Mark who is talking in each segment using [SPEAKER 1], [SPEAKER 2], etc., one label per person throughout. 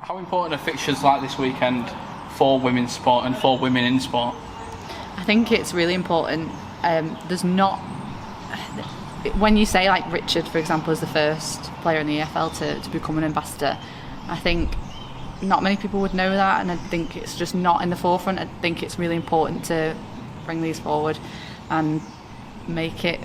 [SPEAKER 1] How important are fixtures like this weekend for women's sport and for women in sport?
[SPEAKER 2] I think it's really important. There's not, when you say like Richard, for example, is the first player in the EFL to become an ambassador, I think not many people would know that, and I think it's just not in the forefront. I think it's really important to bring these forward and make it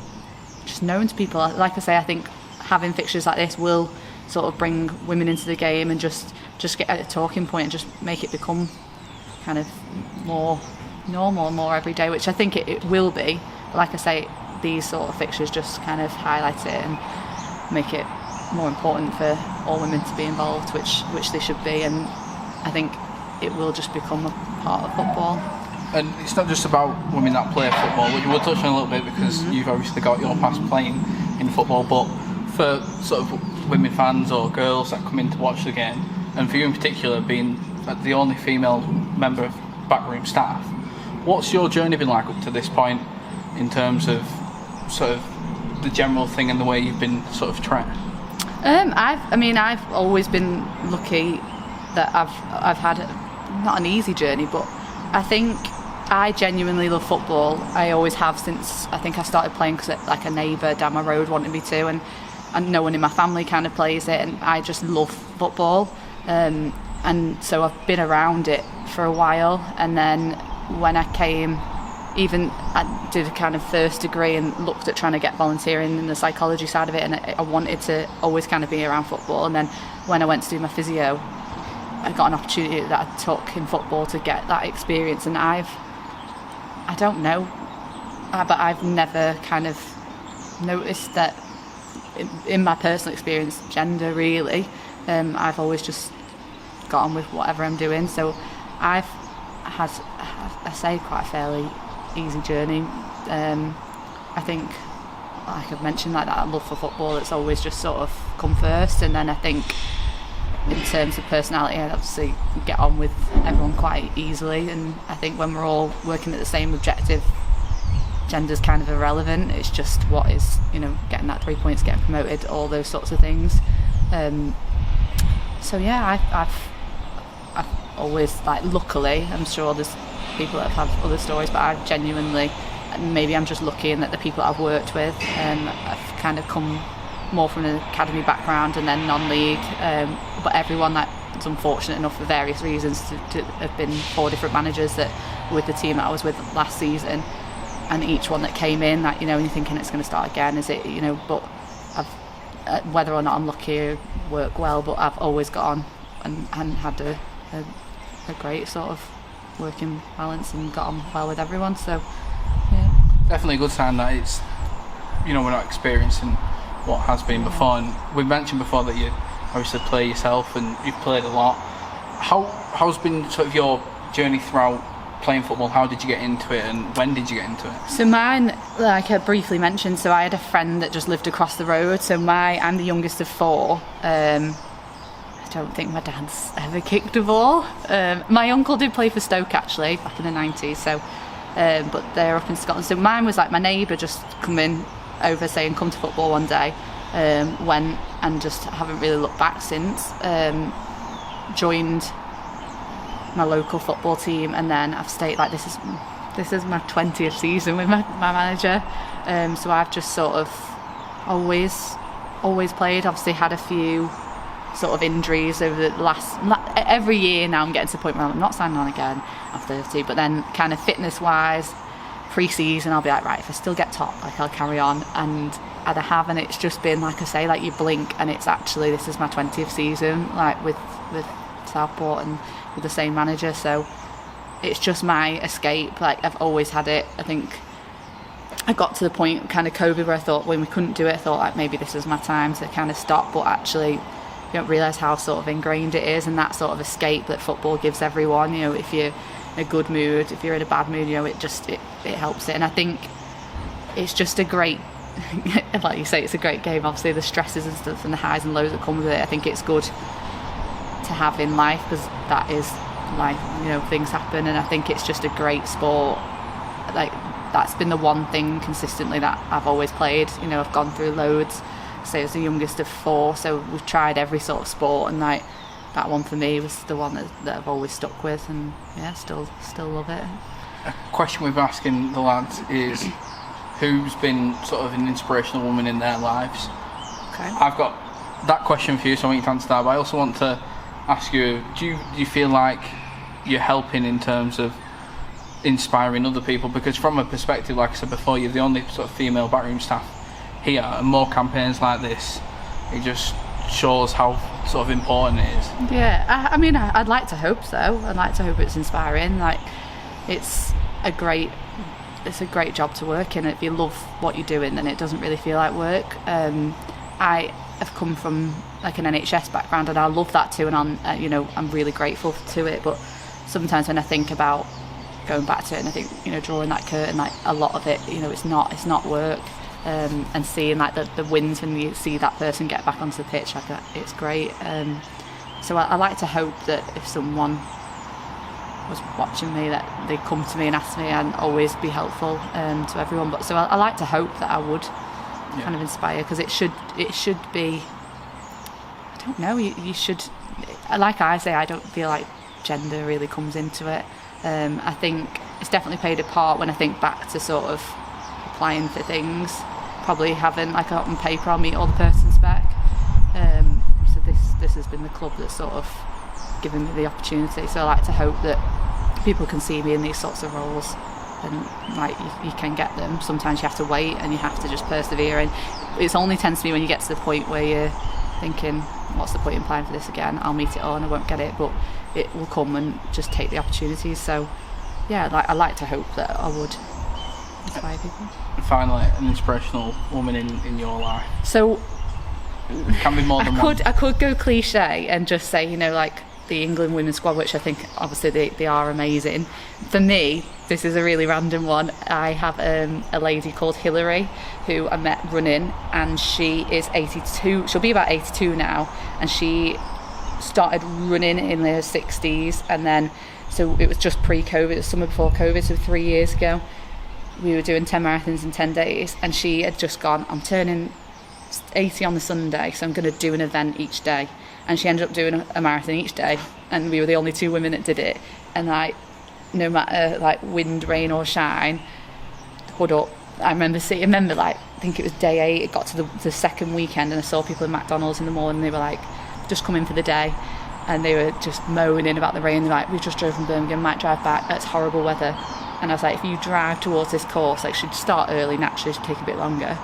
[SPEAKER 2] just known to people. Like I say, I think having fixtures like this will sort of bring women into the game and just get a talking point and just make it become kind of more normal and more everyday, which I think it will be. But like I say, these sort of fixtures just kind of highlight it and make it more important for all women to be involved, which they should be, and I think it will just become a part of football.
[SPEAKER 1] And it's not just about women that play football, which we'll touch on a little bit because you've obviously got your past playing in football, but for sort of women fans or girls that come in to watch the game, and for you in particular being the only female member of backroom staff, what's your journey been like up to this point in terms of sort of the general thing and the way you've been sort of trained?
[SPEAKER 2] I've always been lucky that I've had not an easy journey, but I think I genuinely love football. I always have since I think I started playing because like a neighbour down my road wanted me to, and no one in my family kind of plays it, and I just love football, and so I've been around it for a while. And then when I came, I did a kind of first degree and looked at trying to get volunteering in the psychology side of it, and I wanted to always kind of be around football. And then when I went to do my physio, I got an opportunity that I took in football to get that experience, and I don't know, but I've never kind of noticed that in my personal experience, gender really. I've always just got on with whatever I'm doing, so I've had, I say, quite a fairly easy journey. I think, like I've mentioned, like that love for football, it's always just sort of come first, and then I think in terms of personality, I obviously get on with everyone quite easily, and I think when we're all working at the same objective, gender's kind of irrelevant. It's just what is, getting that 3 points, getting promoted, all those sorts of things. So yeah, I've always, like, luckily, I'm sure there's people that have had other stories, but I've genuinely, maybe I'm just lucky in that the people I've worked with, I've kind of come more from an academy background and then non-league, but everyone that's unfortunate enough for various reasons to have been 4 different managers that with the team that I was with last season, and each one that came in, that you're thinking it's going to start again, is it, but I've whether or not I'm lucky or work well, but I've always got on and had a great sort of working balance and got on well with everyone, so yeah.
[SPEAKER 1] Definitely a good sign that it's, we're not experiencing what has been before. And we mentioned before that you obviously play yourself and you've played a lot. How's been sort of your journey throughout playing football? How did you get into it and when did you get into it?
[SPEAKER 2] So mine, like I briefly mentioned, so I had a friend that just lived across the road, so I'm the youngest of 4. I don't think my dad's ever kicked a ball. My uncle did play for Stoke actually back in the 90s, so but they're up in Scotland. So mine was like my neighbour just coming over saying come to football one day, went and just haven't really looked back since. Joined my local football team, and then I've stayed, like, this is my 20th season with my manager, so I've just sort of always played. Obviously had a few sort of injuries over the last every year now. I'm getting to the point where I'm not signing on again, I'm 30, but then kind of fitness wise, pre-season I'll be like, right, if I still get top, like, I'll carry on, and I have, and it's just been, like I say, like you blink and it's actually, this is my 20th season, like with Southport and with the same manager, so it's just my escape. Like, I've always had it. I think I got to the point kind of COVID where I thought, when we couldn't do it, I thought like maybe this is my time to kind of stop, but actually you don't realise how sort of ingrained it is, and that sort of escape that football gives everyone. If you're in a good mood, if you're in a bad mood, it helps it. And I think it's just a great like you say, it's a great game. Obviously the stresses and stuff and the highs and lows that come with it, I think it's good to have in life, because that is life, things happen, and I think it's just a great sport. Like, that's been the one thing consistently that I've always played. I've gone through loads, say I was the youngest of 4, so we've tried every sort of sport, and like that one for me was the one that I've always stuck with, and yeah, still love it.
[SPEAKER 1] A question we've been asking the lads is, who's been sort of an inspirational woman in their lives?
[SPEAKER 2] Okay.
[SPEAKER 1] I've got that question for you, so I want you to answer that, but I also want to ask you, do you feel like you're helping in terms of inspiring other people? Because from a perspective, like I said before, you're the only sort of female backroom staff here, and more campaigns like this, it just shows how sort of important it is.
[SPEAKER 2] Yeah, I mean, I'd like to hope so. I'd like to hope it's inspiring. Like, it's a great job to work in. If you love what you're doing, then it doesn't really feel like work. I have come from like an NHS background, and I love that too, and I'm really grateful to it. But sometimes when I think about going back to it, and I think, drawing that curtain, like a lot of it, it's not work. And seeing like the wins when you see that person get back onto the pitch, like it's great. So I like to hope that if someone was watching me, that they come to me and ask me, and always be helpful to everyone. But so I like to hope that I would kind of inspire, because it should be. I don't know. You should. Like I say, I don't feel like gender really comes into it. I think it's definitely played a part when I think back to sort of applying for things. Probably having like on paper, I'll meet all the person spec. So this has been the club that's sort of given me the opportunity. So I like to hope that people can see me in these sorts of roles, and like you can get them. Sometimes you have to wait, and you have to just persevere. And it only tends to be when you get to the point where you're thinking, what's the point in applying for this again? I'll meet it all and I won't get it, but it will come, and just take the opportunities. So yeah, I like to hope that I would inspire people.
[SPEAKER 1] Finally, an inspirational woman in your life.
[SPEAKER 2] So
[SPEAKER 1] can be more than one.
[SPEAKER 2] I could go cliche and just say, like the England women's squad, which I think obviously they are amazing. For me, this is a really random one. I have a lady called Hillary who I met running, and she is 82. She'll be about 82 now, and she started running in her 60s, and then so it was just pre-COVID, it was summer before COVID, so 3 years ago. We were doing 10 marathons in 10 days, and she had just gone, I'm turning 80 on the Sunday, so I'm going to do an event each day. And she ended up doing a marathon each day, and we were the only 2 women that did it. And like, no matter like wind, rain or shine, hood up. I remember like, I think it was day 8, it got to the second weekend, and I saw people in McDonald's in the morning, they were like, just come in for the day. And they were just moaning about the rain. They're like, we just drove from Birmingham, might drive back, it's horrible weather. And I was like, if you drive towards this course, like, should start early, naturally should take a bit longer,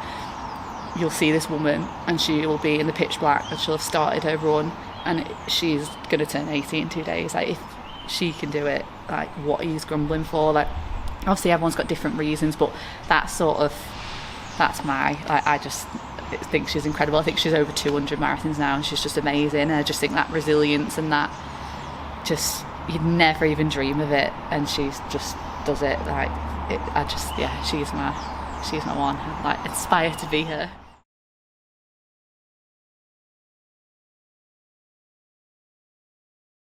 [SPEAKER 2] you'll see this woman, and she will be in the pitch black, and she'll have started her run, and she's going to turn 80 in 2 days. Like, if she can do it, like, what are you grumbling for? Like, obviously everyone's got different reasons, but that's my, like, I just think she's incredible. I think she's over 200 marathons now, and she's just amazing. And I just think that resilience and that, just, you'd never even dream of it, and she's just does it. Like, she's my one. I, like, aspire to be her.